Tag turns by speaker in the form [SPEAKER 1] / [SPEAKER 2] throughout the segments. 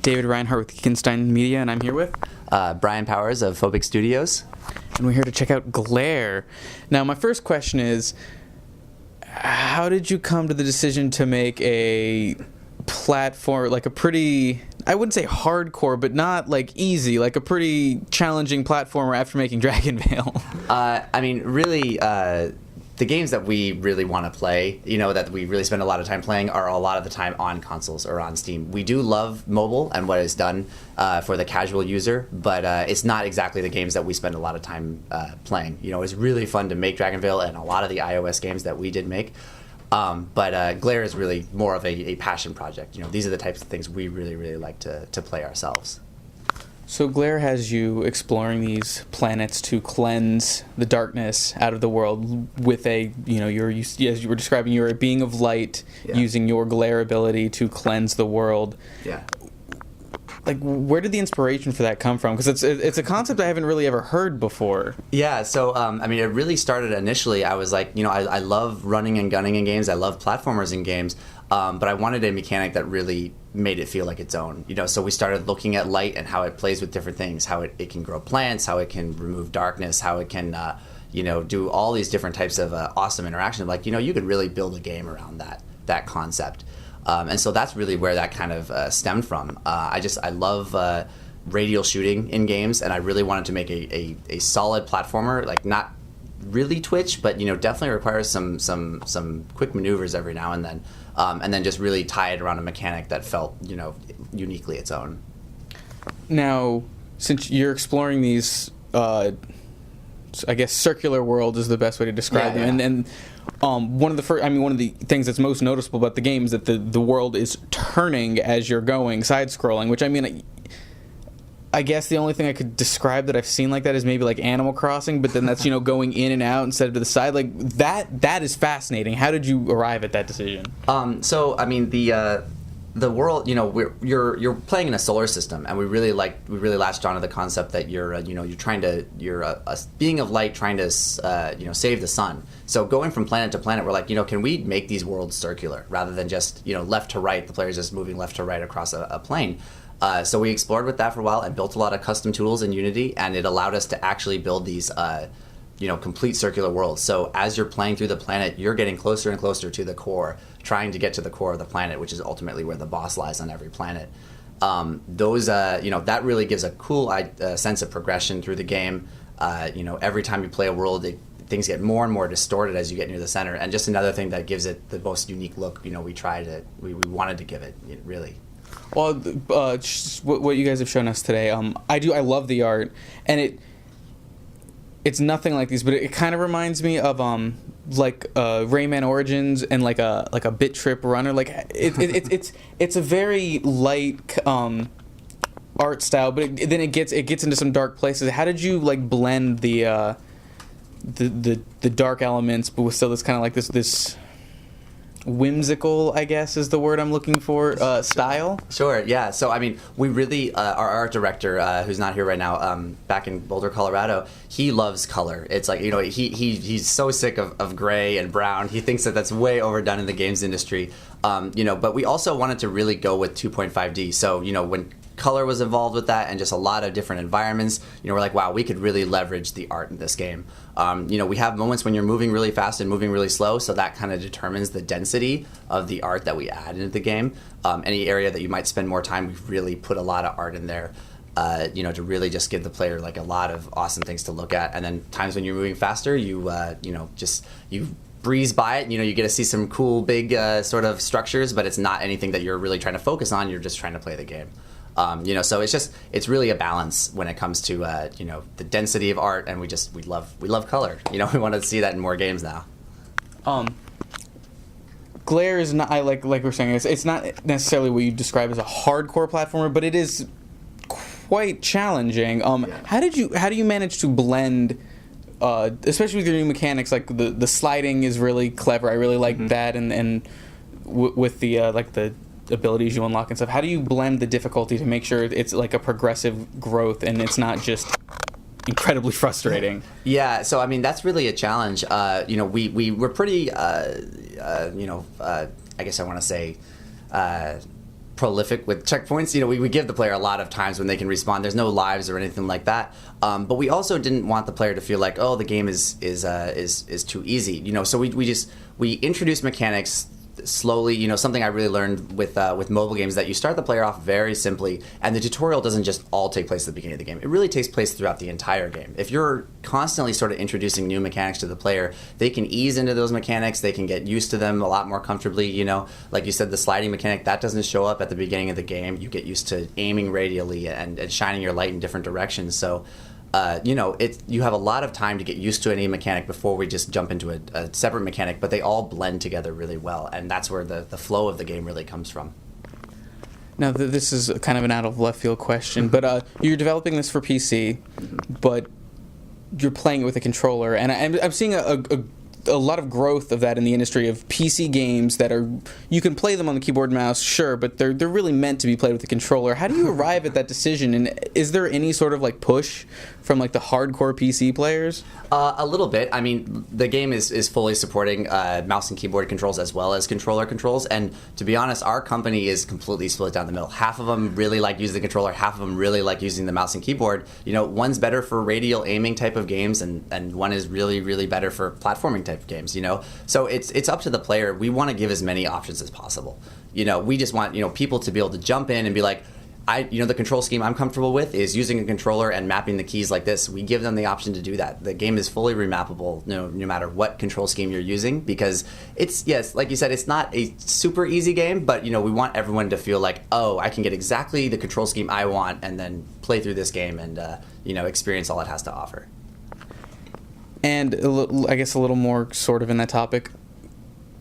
[SPEAKER 1] David Reinhardt with Geekenstein Media, and I'm here with
[SPEAKER 2] Brian Powers of Phobic Studios.
[SPEAKER 1] And we're here to check out Glare. Now, my first question is, how did you come to the decision to make a platform, like a pretty, I wouldn't say hardcore, but not like easy, like a pretty challenging platformer after making DragonVale?
[SPEAKER 2] Really, the games that we really want to play, that we really spend a lot of time playing, are a lot of the time on consoles or on Steam. We do love mobile and what it's done for the casual user, but it's not exactly the games that we spend a lot of time playing. It's really fun to make DragonVale and a lot of the iOS games that we did make. But Glare is really more of a passion project. These are the types of things we really, really like to play ourselves.
[SPEAKER 1] So Glare has you exploring these planets to cleanse the darkness out of the world with as you were describing, you're a being of light, using your Glare ability to cleanse the world.
[SPEAKER 2] Yeah.
[SPEAKER 1] Like, where did the inspiration for that come from? Because it's a concept I haven't really ever heard before.
[SPEAKER 2] Yeah, so, it really started initially, I was like, I love running and gunning in games, I love platformers in games, but I wanted a mechanic that really made it feel like its own. So we started looking at light and how it plays with different things, how it can grow plants, how it can remove darkness, how it can, do all these different types of awesome interactions. Like, you could really build a game around that concept. And so that's really where that kind of stemmed from. I love radial shooting in games, and I really wanted to make a solid platformer, like not really twitch, but definitely requires some quick maneuvers every now and then just really tie it around a mechanic that felt uniquely its own.
[SPEAKER 1] Now, since you're exploring these, I guess circular world is the best way to describe them, and one of the things that's most noticeable about the game is that the world is turning as you're going, side-scrolling, which I guess the only thing I could describe that I've seen like that is maybe like Animal Crossing, but then that's going in and out instead of to the side. Like that is fascinating. How did you arrive at that decision?
[SPEAKER 2] The world, you're playing in a solar system, and we really latched onto the concept that you're a being of light trying to save the sun. So going from planet to planet, we're like, can we make these worlds circular rather than just left to right? The player's just moving left to right across a plane. So we explored with that for a while and built a lot of custom tools in Unity, and it allowed us to actually build these complete circular worlds. So as you're playing through the planet, you're getting closer and closer to the core, trying to get to the core of the planet, which is ultimately where the boss lies on every planet. That really gives a cool sense of progression through the game. Every time you play a world, things get more and more distorted as you get near the center. And just another thing that gives it the most unique look, we wanted to give it, really.
[SPEAKER 1] Well, what you guys have shown us today, I love the art, and it's nothing like these, but it kind of reminds me of Rayman Origins and like a Bit Trip Runner. Like it's a very light art style, but then it gets into some dark places. How did you blend the dark elements, but with still this kind of like this whimsical, I guess is the word I'm looking for, style?
[SPEAKER 2] Sure, yeah. So, we really, our art director, who's not here right now, back in Boulder, Colorado, he loves color. It's like, he's so sick of gray and brown. He thinks that that's way overdone in the games industry. But we also wanted to really go with 2.5D. So, when color was involved with that and just a lot of different environments, we're like, wow, we could really leverage the art in this game. We have moments when you're moving really fast and moving really slow, so that kind of determines the density of the art that we add into the game. Any area that you might spend more time, we've really put a lot of art in there, to really just give the player a lot of awesome things to look at. And then times when you're moving faster, you breeze by it, you get to see some cool big sort of structures, but it's not anything that you're really trying to focus on, you're just trying to play the game. So it's really a balance when it comes to the density of art, and we love color. We want to see that in more games now.
[SPEAKER 1] Glare is not, like we're saying, it's not necessarily what you describe as a hardcore platformer, but it is quite challenging. How do you manage to blend, especially with your new mechanics? Like the sliding is really clever. I really like that, and with the the abilities you unlock and stuff. How do you blend the difficulty to make sure it's like a progressive growth and it's not just incredibly frustrating?
[SPEAKER 2] Yeah, so that's really a challenge. We were pretty, I guess I want to say, prolific with checkpoints. You know, we give the player a lot of times when they can respawn. There's no lives or anything like that. But we also didn't want the player to feel like, oh, the game is too easy. You know, so we introduced mechanics slowly. You know, something I really learned with mobile games, that you start the player off very simply, and the tutorial doesn't just all take place at the beginning of the game. It really takes place throughout the entire game. If you're constantly sort of introducing new mechanics to the player, they can ease into those mechanics. They can get used to them a lot more comfortably. You know, like you said, the sliding mechanic, that doesn't show up at the beginning of the game. You get used to aiming radially and shining your light in different directions. So you know, you have a lot of time to get used to any mechanic before we just jump into a separate mechanic, but they all blend together really well, and that's where the flow of the game really comes from.
[SPEAKER 1] Now, this is kind of an out of left field question, but you're developing this for PC, but you're playing it with a controller, and I'm seeing a lot of growth of that in the industry of PC games that are, you can play them on the keyboard and mouse, sure, but they're really meant to be played with the controller. How do you arrive at that decision, and is there any sort of like push from like the hardcore PC players?
[SPEAKER 2] A little bit. I mean, the game is fully supporting mouse and keyboard controls as well as controller controls, and to be honest, our company is completely split down the middle. Half of them really like using the controller, half of them really like using the mouse and keyboard. You know, one's better for radial aiming type of games, and one is really, really better for platforming type of games, you know? So it's up to the player. We want to give as many options as possible. You know, we just want, you know, people to be able to jump in and be like, the control scheme I'm comfortable with is using a controller and mapping the keys like this. We give them the option to do that. The game is fully remappable, no matter what control scheme you're using, because it's, yes, like you said, it's not a super easy game, but, you know, we want everyone to feel like, oh, I can get exactly the control scheme I want and then play through this game and, you know, experience all it has to offer.
[SPEAKER 1] And I guess a little more sort of in that topic,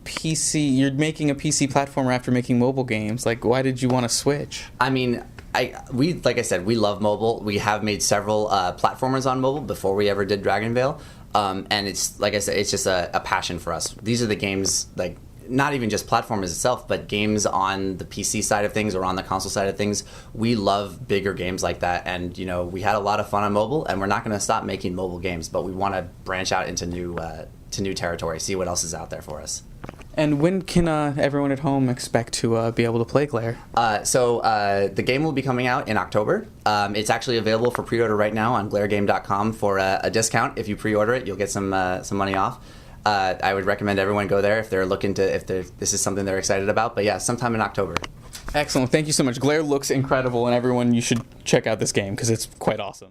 [SPEAKER 1] PC, you're making a PC platformer after making mobile games. Like, why did you want to switch?
[SPEAKER 2] I mean, like I said, we love mobile. We have made several platformers on mobile before we ever did DragonVale. And it's, like I said, it's just a passion for us. These are the games, like, not even just platformers itself, but games on the PC side of things or on the console side of things. We love bigger games like that, and you know, we had a lot of fun on mobile, and we're not going to stop making mobile games, but we want to branch out into new territory, see what else is out there for us.
[SPEAKER 1] And when can everyone at home expect to be able to play Glare?
[SPEAKER 2] So the game will be coming out in October. It's actually available for pre-order right now on glaregame.com for a discount. If you pre-order it, you'll get some money off. I would recommend everyone go there if they're looking to, this is something they're excited about. But yeah, sometime in October.
[SPEAKER 1] Excellent. Thank you so much. Glare looks incredible, and everyone, you should check out this game because it's quite awesome.